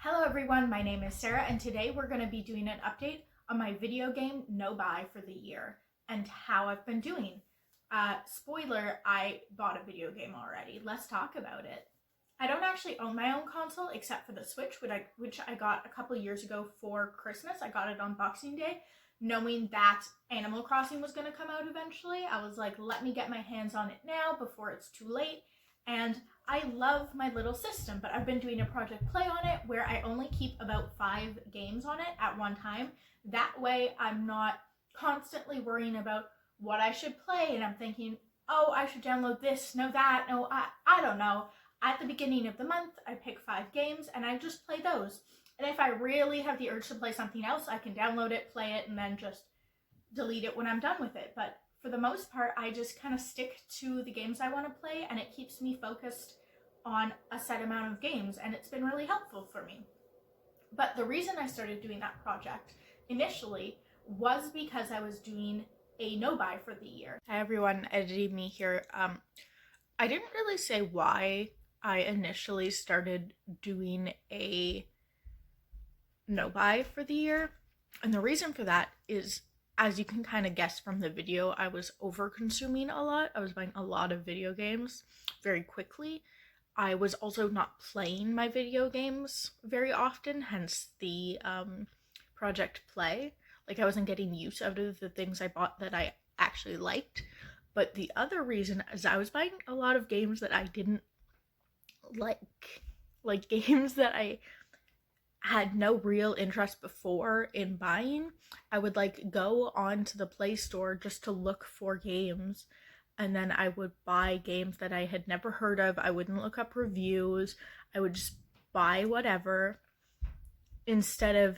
Hello everyone, my name is Sarah and today we're going to be doing an update on my video game no buy for the year and how I've been doing. Spoiler, I bought a video game already. Let's talk about it. I don't actually own my own console except for the Switch, which I got a couple years ago for Christmas. I got it on Boxing Day, knowing that Animal Crossing was going to come out eventually. I was like, let me get my hands on it now before it's too late. And I love my little system, but I've been doing a project play on it where I only keep about 5 games on it at one time. That way I'm not constantly worrying about what I should play and I'm thinking, oh, I should download this, no that, no, I don't know. At the beginning of the month, I pick 5 games and I just play those. And if I really have the urge to play something else, I can download it, play it, and then just delete it when I'm done with it. But for the most part, I just kind of stick to the games I want to play and it keeps me focused on a set amount of games, and it's been really helpful for me. But the reason I started doing that project initially was because I was doing a no buy for the year. Hi everyone, editing me here. I didn't really say why I initially started doing a no buy for the year, and the reason for that is, as you can kind of guess from the video, I was over consuming a lot. I was buying a lot of video games very quickly. I was also not playing my video games very often, hence the project play. Like, I wasn't getting use out of the things I bought that I actually liked. But the other reason is I was buying a lot of games that I didn't like games that I had no real interest before in buying. I would go onto the Play Store just to look for games, and then I would buy games that I had never heard of. I wouldn't look up reviews. I would just buy whatever instead of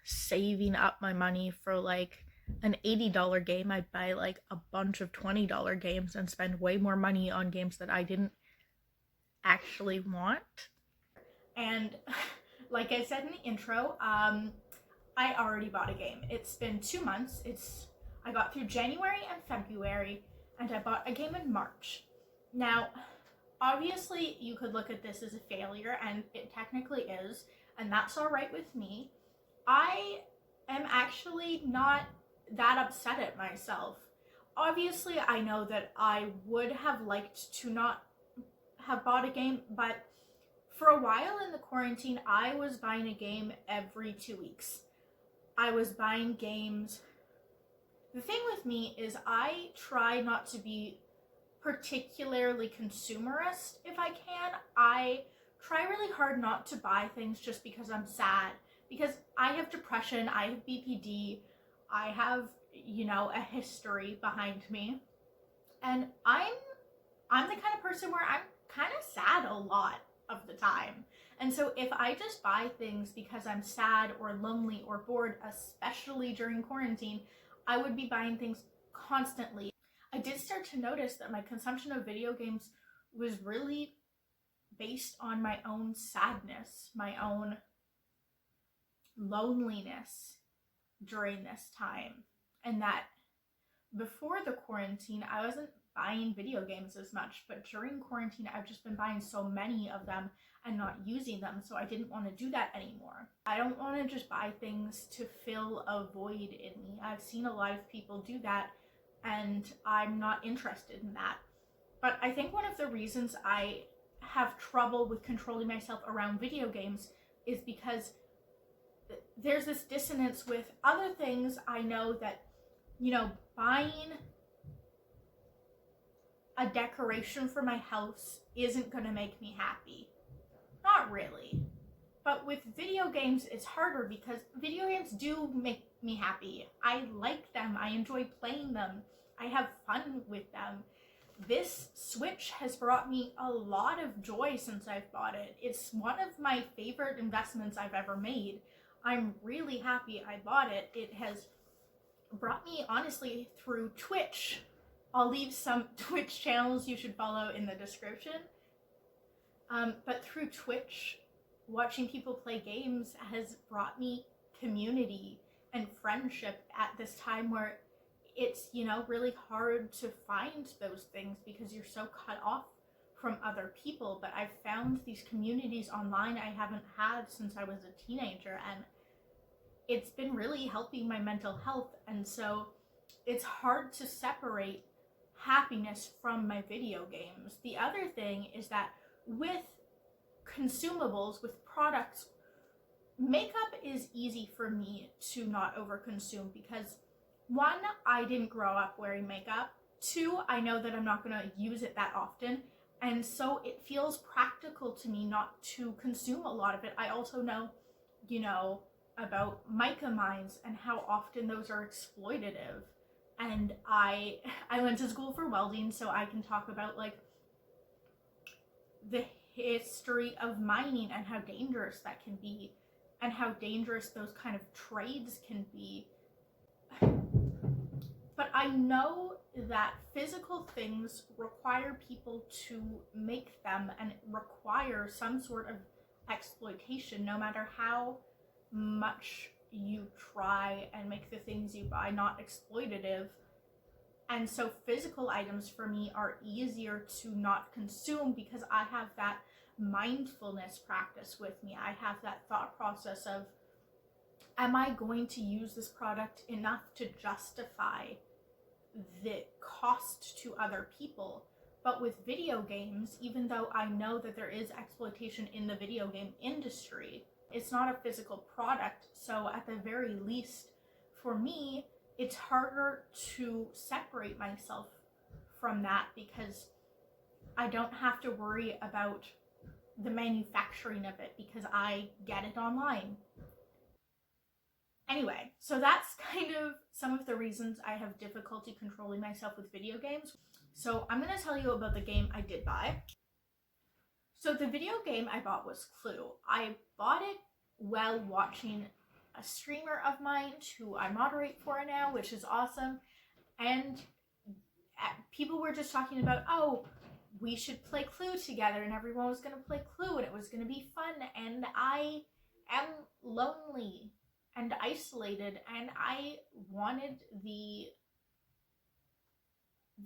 saving up my money for an $80 game. I'd buy a bunch of $20 games and spend way more money on games that I didn't actually want. And like I said in the intro, I already bought a game. It's been 2 months. I got through January and February, and I bought a game in March. Now, obviously, you could look at this as a failure, and it technically is, and that's all right with me. I am actually not that upset at myself. Obviously, I know that I would have liked to not have bought a game, but for a while in the quarantine, I was buying a game every 2 weeks. I was buying games. The thing with me is I try not to be particularly consumerist if I can. I try really hard not to buy things just because I'm sad. Because I have depression, I have BPD, I have, a history behind me. And I'm the kind of person where I'm kind of sad a lot of the time. And so if I just buy things because I'm sad or lonely or bored, especially during quarantine, I would be buying things constantly. I did start to notice that my consumption of video games was really based on my own sadness, my own loneliness during this time. And that before the quarantine, I wasn't buying video games as much, but during quarantine I've just been buying so many of them and not using them, so I didn't want to do that anymore. I don't want to just buy things to fill a void in me. I've seen a lot of people do that and I'm not interested in that. But I think one of the reasons I have trouble with controlling myself around video games is because there's this dissonance with other things. I know that, buying a decoration for my house isn't going to make me happy. Not really. But with video games, it's harder because video games do make me happy. I like them. I enjoy playing them. I have fun with them. This Switch has brought me a lot of joy since I've bought it. It's one of my favorite investments I've ever made. I'm really happy I bought it. It has brought me, honestly, through Twitch. I'll leave some Twitch channels you should follow in the description. But through Twitch, watching people play games has brought me community and friendship at this time where it's, really hard to find those things because you're so cut off from other people, but I've found these communities online I haven't had since I was a teenager, and it's been really helping my mental health. And so it's hard to separate happiness from my video games. The other thing is that with consumables, with products, makeup is easy for me to not overconsume because, one, I didn't grow up wearing makeup. Two, I know that I'm not going to use it that often. And so it feels practical to me not to consume a lot of it. I also know, about mica mines and how often those are exploitative. And I went to school for welding, so I can talk about like the history of mining and how dangerous that can be and how dangerous those kind of trades can be. But I know that physical things require people to make them and require some sort of exploitation, no matter how much you try and make the things you buy not exploitative. And so physical items for me are easier to not consume because I have that mindfulness practice with me. I have that thought process of, am I going to use this product enough to justify the cost to other people? But with video games, even though I know that there is exploitation in the video game industry, it's not a physical product. So at the very least, for me, it's harder to separate myself from that because I don't have to worry about the manufacturing of it because I get it online. Anyway, so that's kind of some of the reasons I have difficulty controlling myself with video games. So I'm going to tell you about the game I did buy. So the video game I bought was Clue. I bought it while watching a streamer of mine who I moderate for now, which is awesome. And people were just talking about, oh, we should play Clue together, and everyone was going to play Clue, and it was going to be fun. And I am lonely and isolated, and I wanted the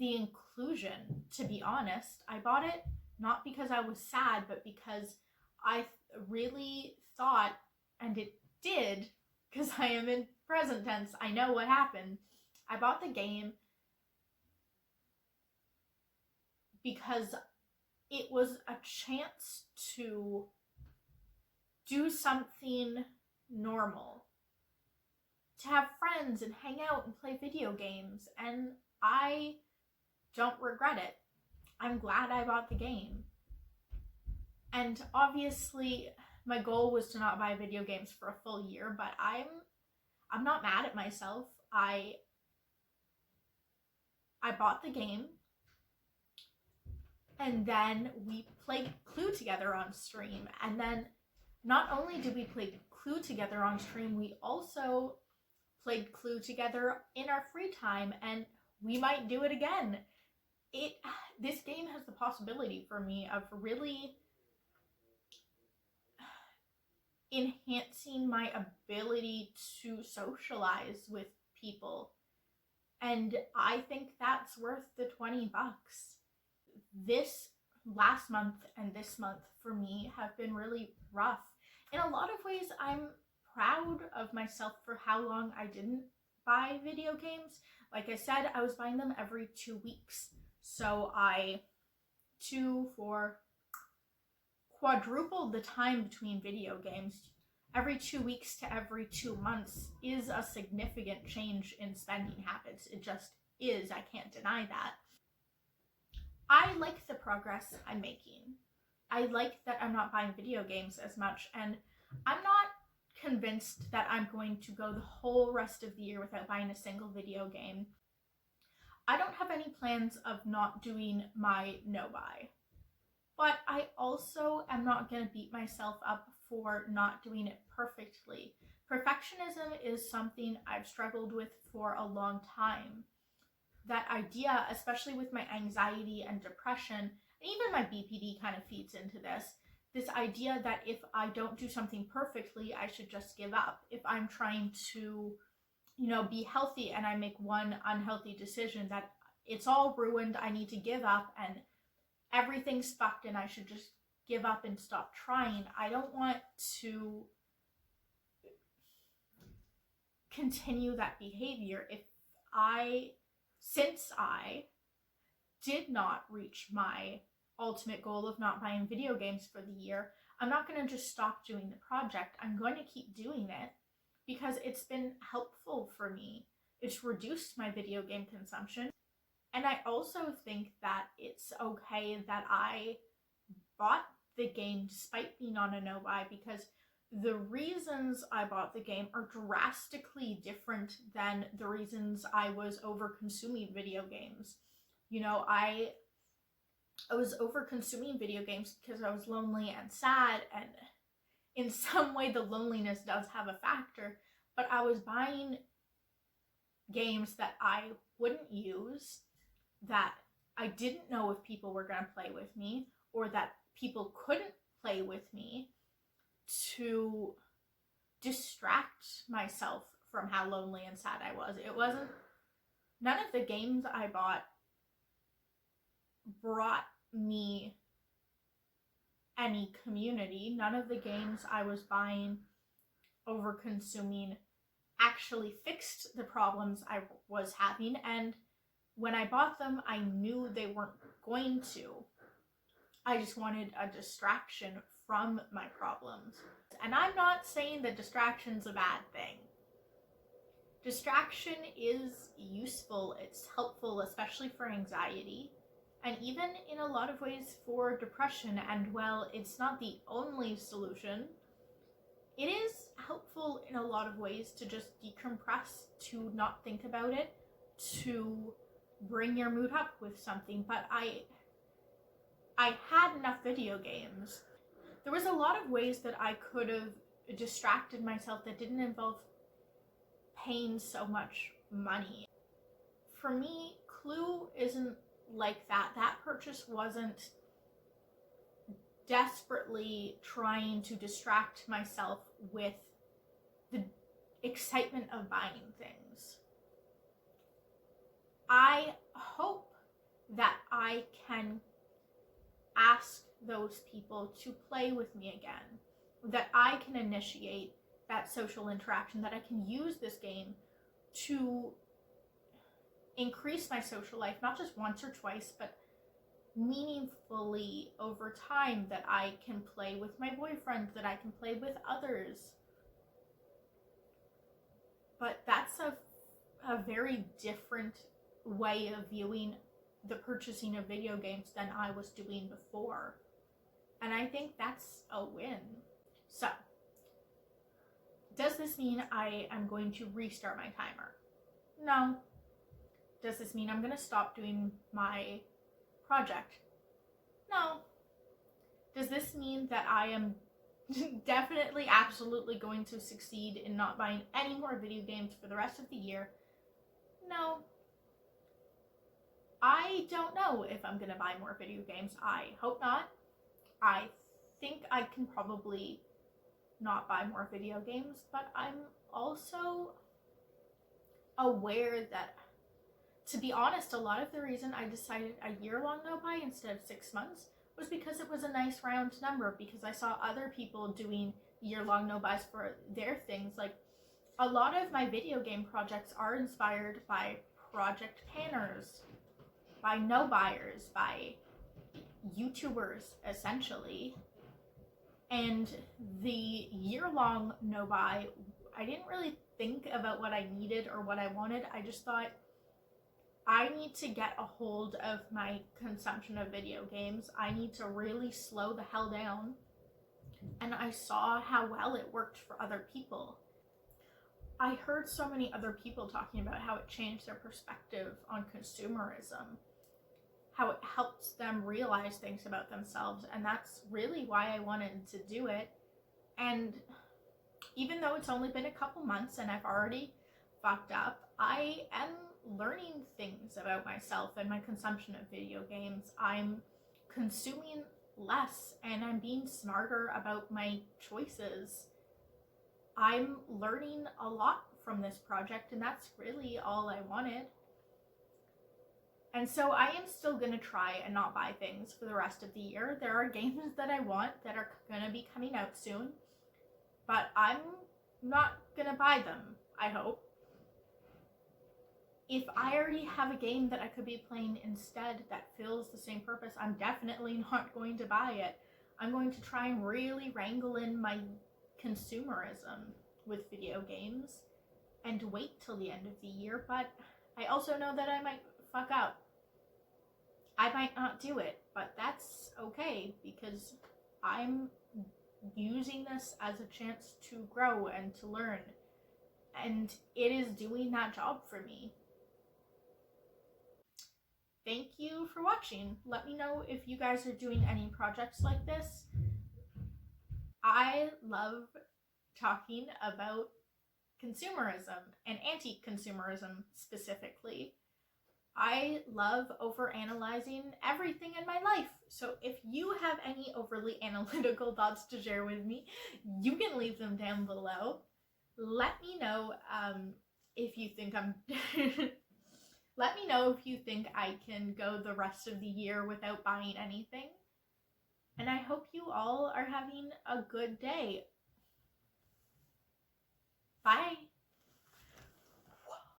inclusion, to be honest. I bought it not because I was sad, but because I really thought, and it did, because I am in present tense, I know what happened. I bought the game because it was a chance to do something normal, to have friends and hang out and play video games, and I don't regret it. I'm glad I bought the game. And obviously my goal was to not buy video games for a full year, but I'm not mad at myself. I bought the game, and then we played Clue together on stream. And then not only did we play Clue together on stream, we also played Clue together in our free time, and we might do it again. This game has the possibility for me of really enhancing my ability to socialize with people. And I think that's worth the $20. This last month and this month for me have been really rough. In a lot of ways, I'm proud of myself for how long I didn't buy video games. Like I said, I was buying them every 2 weeks. So I quadrupled the time between video games. Every 2 weeks to every 2 months is a significant change in spending habits. It just is. I can't deny that. I like the progress I'm making. I like that I'm not buying video games as much, and I'm not convinced that I'm going to go the whole rest of the year without buying a single video game. I don't have any plans of not doing my no buy, but I also am not going to beat myself up for not doing it perfectly. Perfectionism is something I've struggled with for a long time. That idea, especially with my anxiety and depression, and even my BPD kind of feeds into this idea that if I don't do something perfectly, I should just give up. If I'm trying to, be healthy and I make one unhealthy decision, that it's all ruined, I need to give up, and everything's fucked and I should just give up and stop trying. I don't want to continue that behavior since I did not reach my ultimate goal of not buying video games for the year. I'm not going to just stop doing the project. I'm going to keep doing it because it's been helpful for me. It's reduced my video game consumption. And I also think that it's okay that I bought the game despite being on a no-buy, because the reasons I bought the game are drastically different than the reasons I was over-consuming video games. You know, I was over-consuming video games because I was lonely and sad, and in some way the loneliness does have a factor, but I was buying games that I wouldn't use, that I didn't know if people were going to play with me, or that people couldn't play with me, to distract myself from how lonely and sad I was. None of the games I bought brought me any community. None of the games I was buying, over consuming, actually fixed the problems I was having, and when I bought them, I knew they weren't going to. I just wanted a distraction from my problems. And I'm not saying that distraction's a bad thing. Distraction is useful, it's helpful, especially for anxiety, and even in a lot of ways for depression. And while it's not the only solution, it is helpful in a lot of ways to just decompress, to not think about it, to bring your mood up with something. But I had enough video games. There was a lot of ways that I could have distracted myself that didn't involve paying so much money. For me, Clue isn't like that. That purchase wasn't desperately trying to distract myself with the excitement of buying things. I hope that I can ask those people to play with me again, that I can initiate that social interaction, that I can use this game to increase my social life, not just once or twice, but meaningfully over time, that I can play with my boyfriend, that I can play with others. But that's a very different way of viewing the purchasing of video games than I was doing before. And I think that's a win. So, does this mean I am going to restart my timer? No. Does this mean I'm going to stop doing my project? No. Does this mean that I am definitely, absolutely going to succeed in not buying any more video games for the rest of the year? No. I don't know if I'm going to buy more video games. I hope not. I think I can probably not buy more video games, but I'm also aware that, to be honest, a lot of the reason I decided a year-long no-buy instead of 6 months was because it was a nice round number, because I saw other people doing year-long no-buys for their things. Like, a lot of my video game projects are inspired by project panners, by no-buyers, by YouTubers, essentially. And the year-long no-buy, I didn't really think about what I needed or what I wanted. I just thought, I need to get a hold of my consumption of video games. I need to really slow the hell down. And I saw how well it worked for other people. I heard so many other people talking about how it changed their perspective on consumerism, how it helped them realize things about themselves, and that's really why I wanted to do it. And even though it's only been a couple months and I've already fucked up, I am learning things about myself and my consumption of video games. I'm consuming less and I'm being smarter about my choices. I'm learning a lot from this project, and that's really all I wanted. And so I am still going to try and not buy things for the rest of the year. There are games that I want that are going to be coming out soon, but I'm not going to buy them, I hope. If I already have a game that I could be playing instead that fills the same purpose, I'm definitely not going to buy it. I'm going to try and really wrangle in my consumerism with video games and wait till the end of the year, but I also know that I might fuck up. I might not do it, but that's okay because I'm using this as a chance to grow and to learn, and it is doing that job for me. Thank you for watching. Let me know if you guys are doing any projects like this. I love talking about consumerism and anti-consumerism specifically. I love overanalyzing everything in my life. So if you have any overly analytical thoughts to share with me, you can leave them down below. Let me know if you think I'm... Let me know if you think I can go the rest of the year without buying anything. And I hope you all are having a good day.